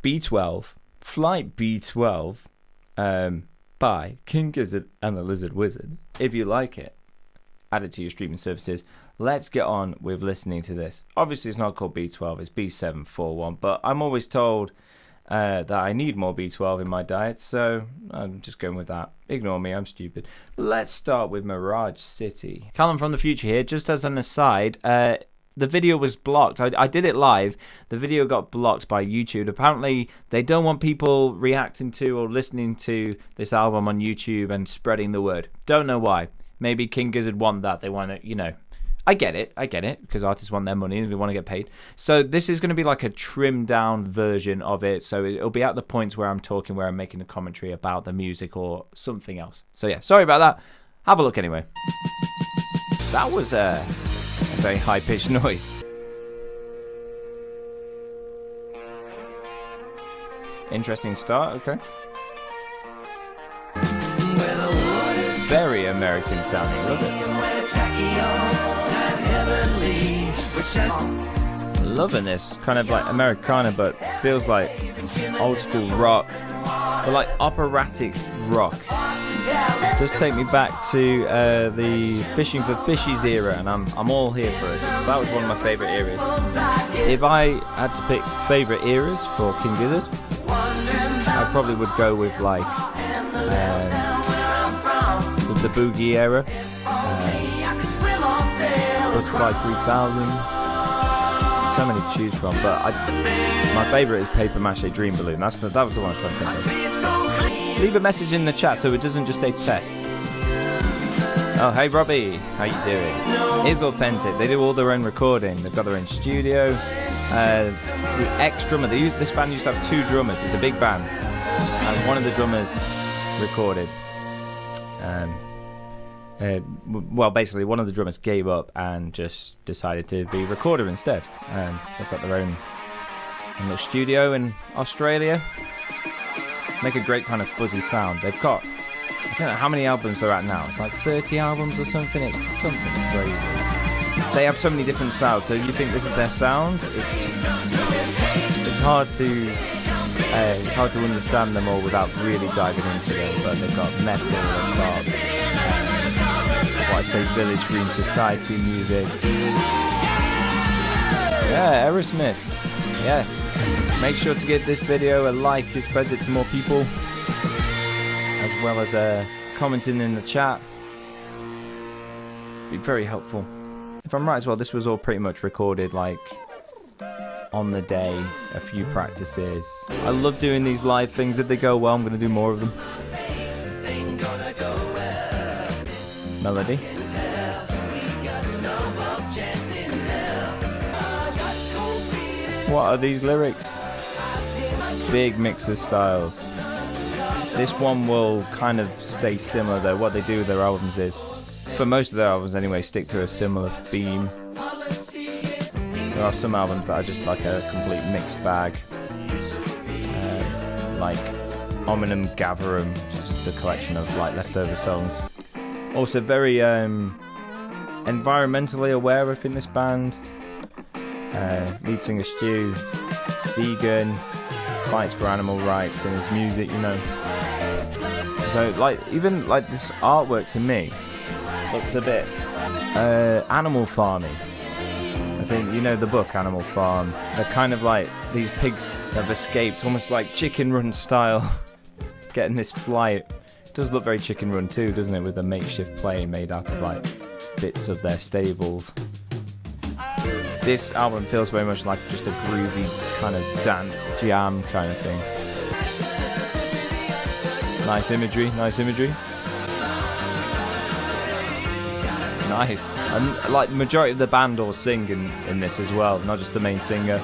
B12, Flight B12, by King Gizzard and the Lizard Wizard. If you like it, add it to your streaming services. Let's get on with listening to this. Obviously, it's not called B12, it's B741, but I'm always told that I need more B12 in my diet, so I'm just going with that. Ignore me, I'm stupid. Let's start with Mirage City. Callum from the future here. Just as an aside, the video was blocked. I did it live. The video got blocked by YouTube. Apparently, they don't want people reacting to or listening to this album on YouTube and spreading the word. Don't know why. Maybe King Gizzard want that. They want to, I get it, because artists want their money and they want to get paid. So this is going to be like a trimmed down version of it. So it'll be at the points where I'm talking, where I'm making a commentary about the music or something else. So yeah, sorry about that. Have a look anyway. That was a very high-pitched noise. Interesting start, okay. Very American sounding, love it. Loving this, kind of like Americana, but feels like old school rock, but like operatic rock. It does take me back to the Fishing for Fishies era, and I'm all here for it. That was one of my favourite eras. If I had to pick favourite eras for King Gizzard, I probably would go with like the Boogie era, Butterfly 3000. So many to choose from, but my favourite is Paper Mache Dream Balloon. That was the one I was trying to think of. Leave a message in the chat so it doesn't just say test. Oh, hey Robbie, how you doing? It's authentic. They do all their own recording. They've got their own studio. The ex-drummer, this band used to have 2 drummers. It's a big band, and one of the drummers recorded. Well, basically, one of the drummers gave up and just decided to be a recorder instead. They've got their own little studio in Australia. Make a great kind of fuzzy sound. They've got, I don't know how many albums they're at now. It's like 30 albums or something. It's something crazy. They have so many different sounds. So if you think this is their sound, it's hard to understand them all without really diving into them. But they've got metal, they've got what I'd say Village Green Society music. Yeah, Aerosmith. Yeah. Make sure to give this video a like, it spreads it to more people, as well as commenting in the chat. Be very helpful. If I'm right as well, this was all pretty much recorded like on the day, a few practices. I love doing these live things. If they go well, I'm going to do more of them. Melody. What are these lyrics? Big mix of styles. This one will kind of stay similar though. What they do with their albums is, for most of their albums anyway, stick to a similar theme. There are some albums that are just like a complete mixed bag, like Omnium Gatherum, which is just a collection of like leftover songs. Also very environmentally aware, I think, this band. Lead singer Stu, vegan, fights for animal rights in his music, So like even like this artwork to me looks a bit Animal Farming. As in, the book Animal Farm. They're kind of like these pigs have escaped, almost like Chicken Run style, getting this flight. It does look very Chicken Run too, doesn't it? With a makeshift plane made out of like bits of their stables. This album feels very much like just a groovy kind of dance jam kind of thing. Nice imagery, nice imagery. Nice. And like the majority of the band all sing in this as well, not just the main singer.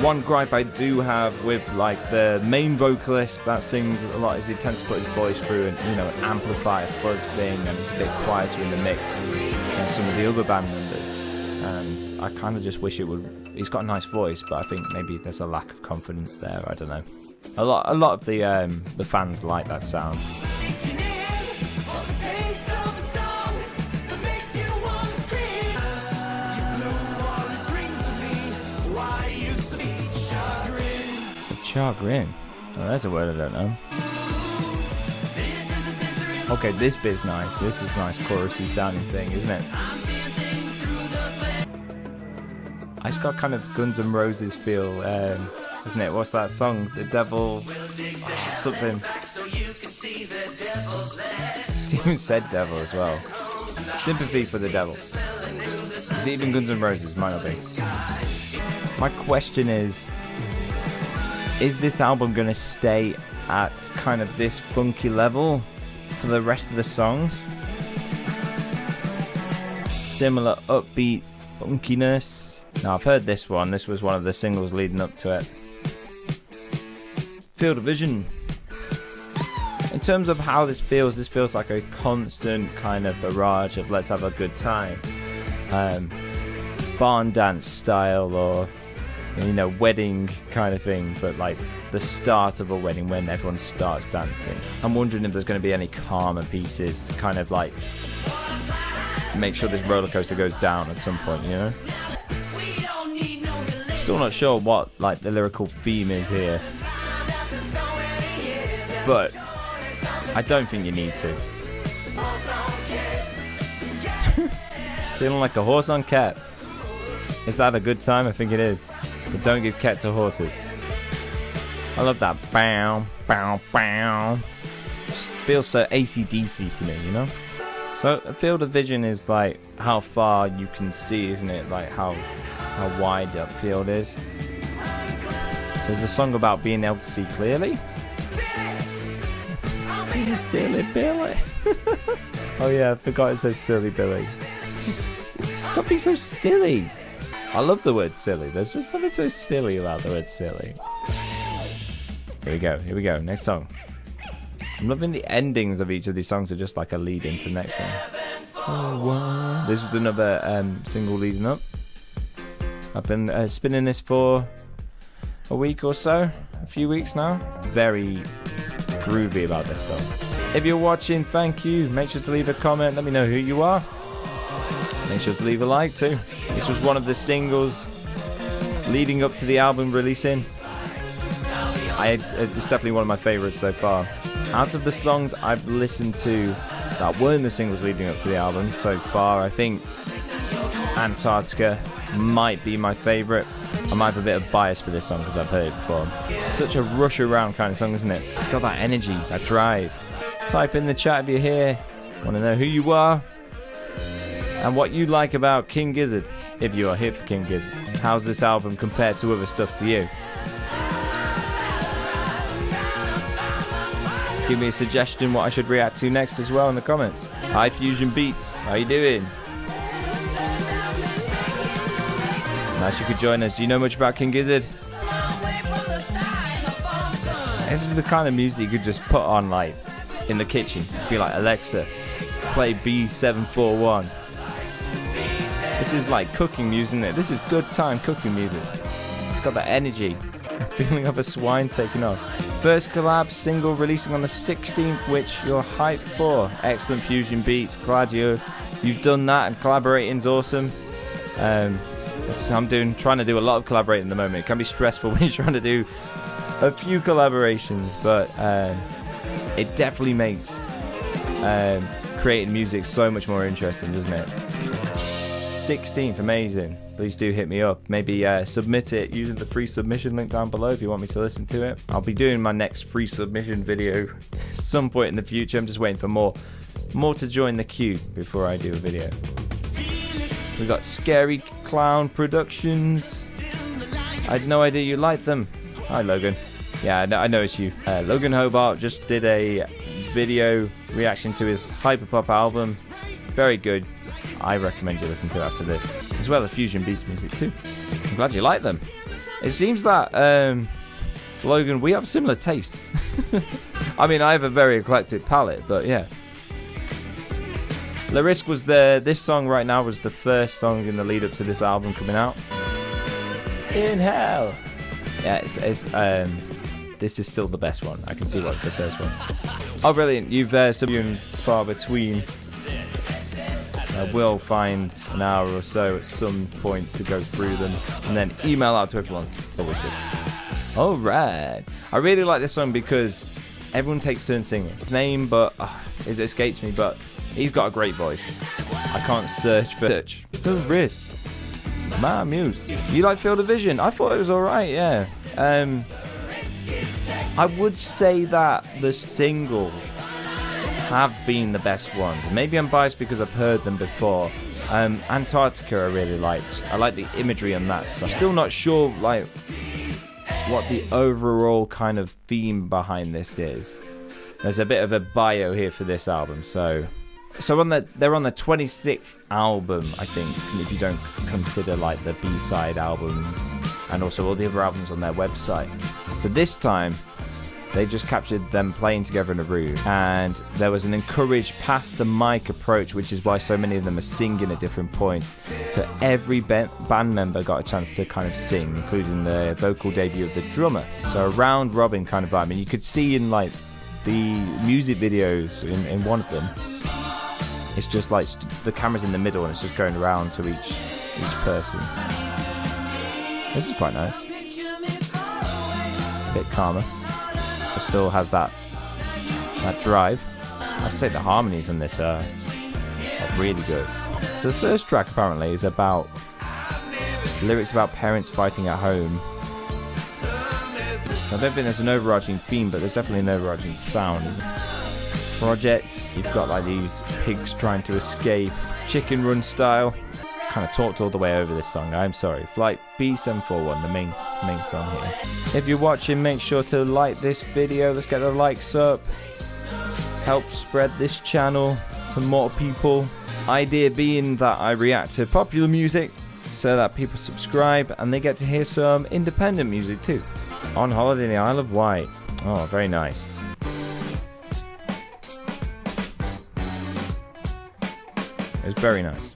One gripe I do have with like the main vocalist that sings a lot is he tends to put his voice through and amplify a fuzz thing, and it's a bit quieter in the mix than some of the other band members. And I kind of just wish it would. He's got a nice voice, but I think maybe there's a lack of confidence there. I don't know. A lot of the fans like that sound. Chagrin. Oh, that's a word I don't know. Okay, this bit's nice. This is nice chorusy sounding thing, isn't it? It's got kind of Guns N' Roses feel, isn't it? What's that song? The Devil... something. It's even said devil as well. Sympathy for the Devil. Is it even Guns N' Roses? Might not be. My question is this album going to stay at kind of this funky level for the rest of the songs? Similar upbeat funkiness. Now, I've heard this one. This was one of the singles leading up to it. Field of Vision. In terms of how this feels like a constant kind of barrage of let's have a good time. Barn dance style, or wedding kind of thing, but like the start of a wedding when everyone starts dancing. I'm wondering if there's going to be any calmer pieces to kind of like make sure this roller coaster goes down at some point, Still not sure what like the lyrical theme is here, but I don't think you need to. Feeling like a horse on cat. Is that a good time? I think it is. But don't give cat to horses. I love that. Bow, bow, bow. Just feels so AC/DC to me, So a field of vision is like how far you can see, isn't it? Like how wide that field is. So it's a song about being able to see clearly. Silly Billy. Oh yeah, I forgot it says Silly Billy. Just stop being so silly. I love the word silly. There's just something so silly about the word silly. Here we go. Next song. I'm loving the endings of each of these songs are just like a lead into the next one. This was another single leading up. I've been spinning this for a week or so. A few weeks now. Very groovy about this song. If you're watching, thank you. Make sure to leave a comment. Let me know who you are. Make sure to leave a like too. This was one of the singles leading up to the album releasing. It's definitely one of my favorites so far. Out of the songs I've listened to that weren't the singles leading up to the album so far, I think Antarctica might be my favorite. I might have a bit of bias for this song because I've heard it before. Such a rush around kind of song, isn't it? It's got that energy, that drive. Type in the chat if you're here. Want to know who you are and what you like about King Gizzard, if you are here for King Gizzard. How's this album compared to other stuff to you? Give me a suggestion what I should react to next as well in the comments. Hi Fusion Beats, how you doing? Nice you could join us. Do you know much about King Gizzard? This is the kind of music you could just put on like in the kitchen. Be like, Alexa, play B741. This is like cooking music, isn't it? This is good time cooking music. It's got that energy. Feeling of a swine taking off. First collab single releasing on the 16th, which you're hyped for. Excellent Fusion Beats. Glad you've done that, and collaborating's awesome. I'm trying to do a lot of collaborating at the moment. It can be stressful when you're trying to do a few collaborations, but it definitely makes creating music so much more interesting, doesn't it? 16th, amazing. Please do hit me up. Maybe submit it using the free submission link down below if you want me to listen to it. I'll be doing my next free submission video some point in the future. I'm just waiting for more to join the queue before I do a video. We got Scary Clown Productions. I had no idea you liked them. Hi Logan. Yeah, I noticed you. Logan Hobart just did a video reaction to his Hyperpop album. Very good. I recommend you listen to it after this, as well as Fusion Beats music too. I'm glad you like them. It seems that Logan, we have similar tastes. I mean, I have a very eclectic palette, but yeah. Larisk was this song right now was the first song in the lead up to this album coming out. In hell. Yeah, this is still the best one. I can see what's the first one. Oh, brilliant! You've few and far between. I will find an hour or so at some point to go through them and then email out to everyone. Always good. All right. I really like this song because everyone takes turns singing. His name, but it escapes me. But he's got a great voice. I can't search for the wrist. My muse. You like Field of Vision? I thought it was all right. Yeah. I would say that the singles have been the best ones. Maybe I'm biased because I've heard them before. Antarctica I really liked. I like the imagery on that. So I'm still not sure like what the overall kind of theme behind this is. There's a bit of a bio here for this album. So they're on the 26th album, I think, if you don't consider like the B-side albums and also all the other albums on their website. So this time they just captured them playing together in a room, and there was an encouraged pass the mic approach, which is why so many of them are singing at different points. So every band member got a chance to kind of sing, including the vocal debut of the drummer. So a round robin kind of vibe, and you could see in like the music videos in one of them, it's just like the camera's in the middle and it's just going around to each person. This is quite nice. A bit calmer. It still has that drive. I'd say the harmonies on this are really good. So the first track apparently is about lyrics about parents fighting at home. I don't think there's an overarching theme, but there's definitely an overarching sound. There's a project. You've got like these pigs trying to escape, chicken run style. Kind of talked all the way over this song. I'm sorry. Flight B741, the main song here. If you're watching, make sure to like this video. Let's get the likes up. Help spread this channel to more people. Idea being that I react to popular music so that people subscribe and they get to hear some independent music too. On holiday in the Isle of Wight. Oh, very nice. It was very nice.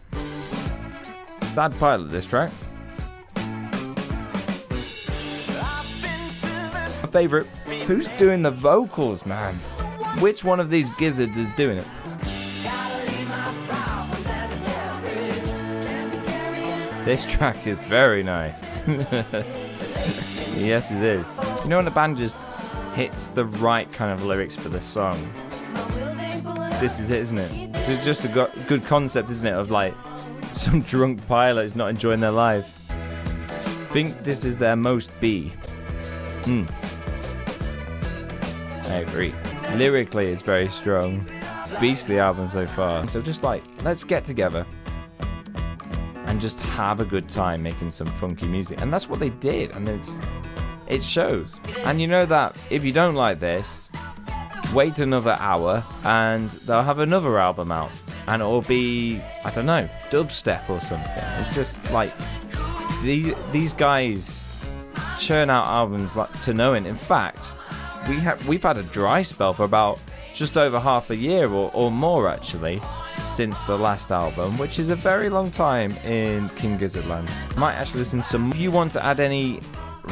Bad pilot, this track. My favourite. Who's doing the vocals, man? Which one of these gizzards is doing it? This track is very nice. Yes, it is. You know when the band just hits the right kind of lyrics for the song? This is it, isn't it? This is just a good concept, isn't it? Of like some drunk pilot is not enjoying their life. Think this is their most B. I agree. Lyrically, it's very strong. Beastly album so far. So just like, let's get together and just have a good time making some funky music. And that's what they did. And it shows. And you know that if you don't like this, wait another hour and they'll have another album out. And it'll be, I don't know, dubstep or something. It's just like these guys churn out albums like to no end. In fact, we've had a dry spell for about just over half a year or more actually since the last album, which is a very long time in King Gizzard land. Might actually listen to some. If you want to add any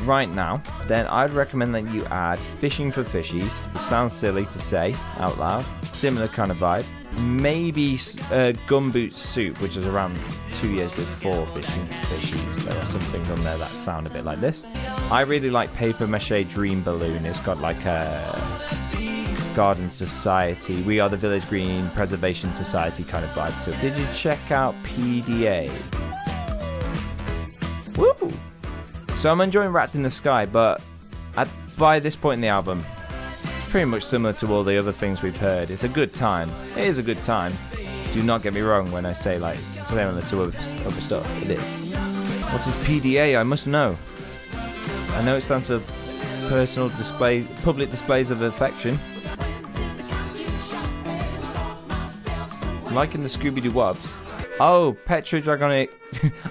right now, then I'd recommend that you add Fishing for Fishies, which sounds silly to say out loud. Similar kind of vibe. Maybe Gumboot Soup, which is around 2 years before Fishing for Fishies. There are some things on there that sound a bit like this. I really like Paper Mache Dream Balloon. It's got like a Garden Society, We Are the Village Green Preservation Society kind of vibe to it. Did you check out PDA? Woo! So I'm enjoying Rats in the Sky, but by this point in the album, pretty much similar to all the other things we've heard. It's a good time. It is a good time. Do not get me wrong when I say like similar to other stuff. It is. What is PDA? I must know. I know it stands for Personal Display, Public Displays of Affection. Liking the Scooby-Doo Wobs. Oh, Petrodragonic.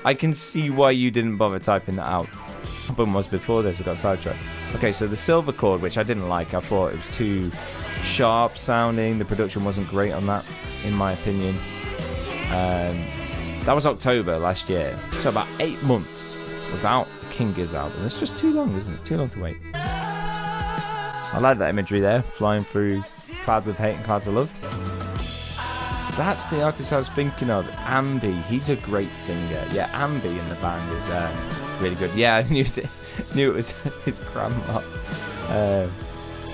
I can see why you didn't bother typing that out. The album was before this, I got sidetracked. Okay, so the Silver Chord, which I didn't like, I thought it was too sharp sounding. The production wasn't great on that, in my opinion. That was October last year. So about 8 months without King Gizzard album. It's just too long, isn't it? Too long to wait. I like that imagery there, flying through clouds of hate and clouds of love. That's the artist I was thinking of, Ambi. He's a great singer. Yeah, Ambi in the band is really good. Yeah, Knew it was his grandma.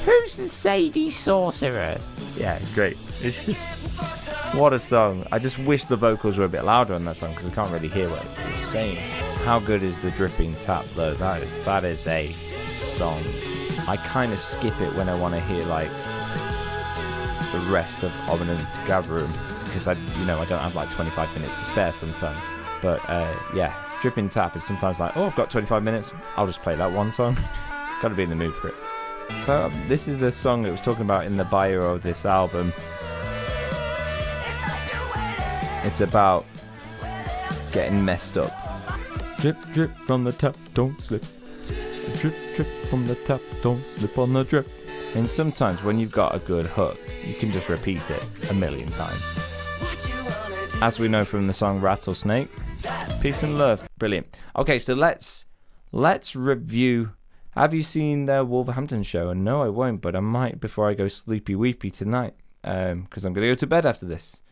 Who's the Sadie Sorceress? Yeah, great. It's just, what a song. I just wish the vocals were a bit louder on that song because we can't really hear what it's saying. How good is the dripping tap though? That is a song. I kind of skip it when I want to hear like the rest of Omnin Gatherum because I don't have like 25 minutes to spare sometimes. But yeah, dripping tap is sometimes like, oh, I've got 25 minutes. I'll just play that one song. Got to be in the mood for it. So this is the song that was talking about in the bio of this album. It's about getting messed up. Drip, drip from the tap, don't slip. Drip, drip from the tap, don't slip on the drip. And sometimes when you've got a good hook, you can just repeat it a million times. As we know from the song Rattlesnake, peace and love. Brilliant. Okay, so let's review. Have you seen the Wolverhampton show? And no, I won't, but I might before I go sleepy weepy tonight, because I'm going to go to bed after this.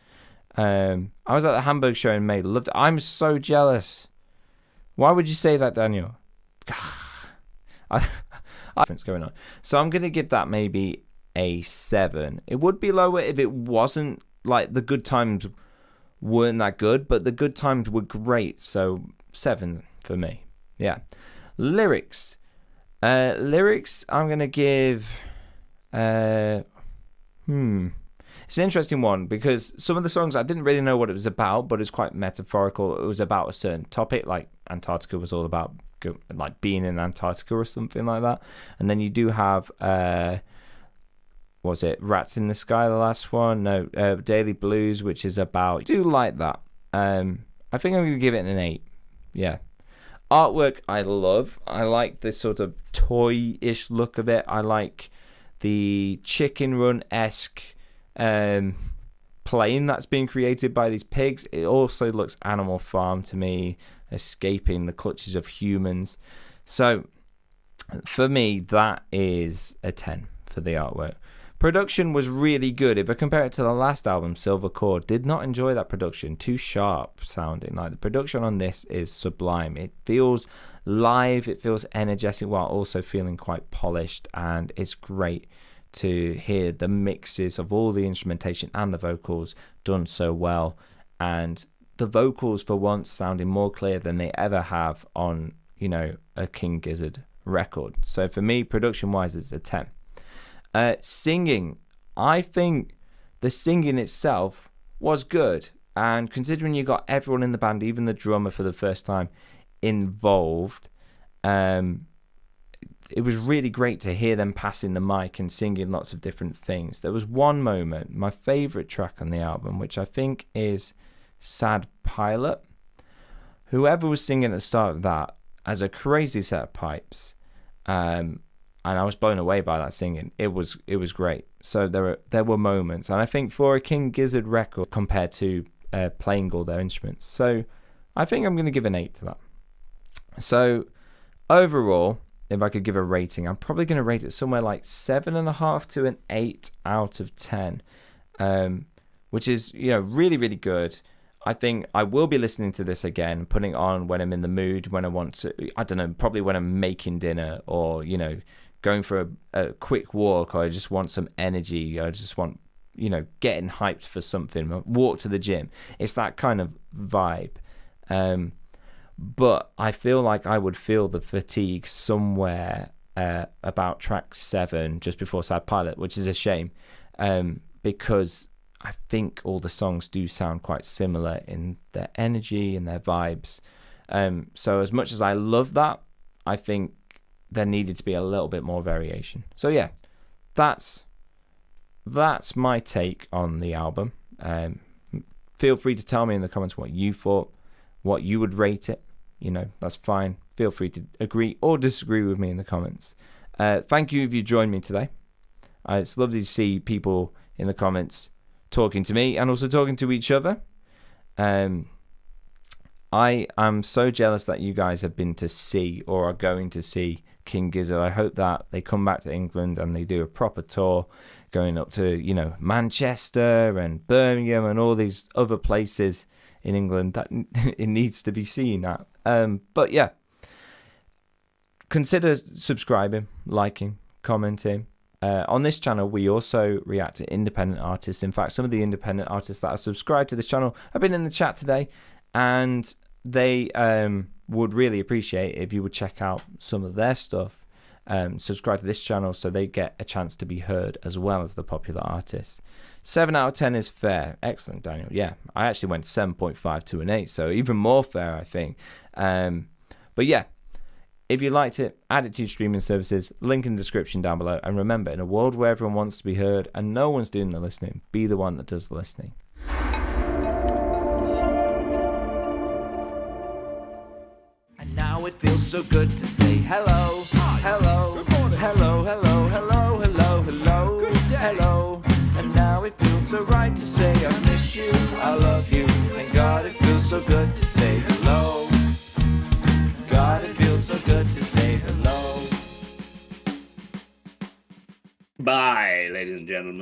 I was at the Hamburg show in May. Loved it. I'm so jealous. Why would you say that, Daniel? What's going on? So I'm going to give that maybe a 7. It would be lower if it wasn't like the good times weren't that good, but the good times were great. So 7 for me. Yeah. Lyrics. I'm going to give... It's an interesting one because some of the songs I didn't really know what it was about, but it's quite metaphorical. It was about a certain topic, like Antarctica was all about like being in Antarctica or something like that. And then you do have, was it Rats in the Sky, the last one? No, Daily Blues, which is about... I do like that. I think I'm going to give it an 8. Yeah. Artwork I love. I like this sort of toy-ish look of it. I like the Chicken Run-esque plane that's being created by these pigs. It also looks Animal Farm to me, escaping the clutches of humans. So for me, that is a 10 for the artwork. Production was really good. If I compare it to the last album, Silver Cord, did not enjoy that production. Too sharp sounding. Like the production on this is sublime. It feels live, it feels energetic while also feeling quite polished, and it's great to hear the mixes of all the instrumentation and the vocals done so well, and the vocals for once sounding more clear than they ever have on, a King Gizzard record. So for me, production wise, it's a 10. Singing, I think the singing itself was good, and considering you got everyone in the band, even the drummer for the first time, involved, it was really great to hear them passing the mic and singing lots of different things. There was one moment, my favourite track on the album, which I think is Sad Pilot. Whoever was singing at the start of that has a crazy set of pipes, and I was blown away by that singing. It was great. So there were moments, and I think for a King Gizzard record compared to playing all their instruments, so I think I'm going to give an 8 to that. So overall, if I could give a rating, I'm probably going to rate it somewhere like 7.5 to an 8 out of 10, which is really, really good. I think I will be listening to this again, putting it on when I'm in the mood, when I want to, I don't know, probably when I'm making dinner, or going for a quick walk, or I just want some energy, I just want getting hyped for something, walk to the gym. It's that kind of vibe. But I feel like I would feel the fatigue somewhere about track 7, just before Sad Pilot, which is a shame, because I think all the songs do sound quite similar in their energy and their vibes. So as much as I love that, I think there needed to be a little bit more variation. So yeah, that's my take on the album. Feel free to tell me in the comments what you thought, what you would rate it. That's fine. Feel free to agree or disagree with me in the comments. Thank you if you joined me today. It's lovely to see people in the comments talking to me and also talking to each other. I am so jealous that you guys have been to see or are going to see King Gizzard. I hope that they come back to England and they do a proper tour, going up to Manchester and Birmingham and all these other places in England that it needs to be seen at. But yeah, consider subscribing, liking, commenting. On this channel, we also react to independent artists. In fact, some of the independent artists that are subscribed to this channel have been in the chat today, and they would really appreciate if you would check out some of their stuff. Subscribe to this channel so they get a chance to be heard as well as the popular artists. 7 out of 10 is fair. Excellent, Daniel. Yeah, I actually went 7.5 to an 8, so even more fair, I think. But yeah, if you liked it, add it to your streaming services. Link in the description down below. And remember, in a world where everyone wants to be heard and no one's doing the listening, be the one that does the listening. And now it feels so good to say hello, hello, hello, hello, hello, hello, hello, hello. And now it feels so right to say I miss you, I love you. And God, it feels so good to say hello. God, it feels so good to say hello. Bye, ladies and gentlemen.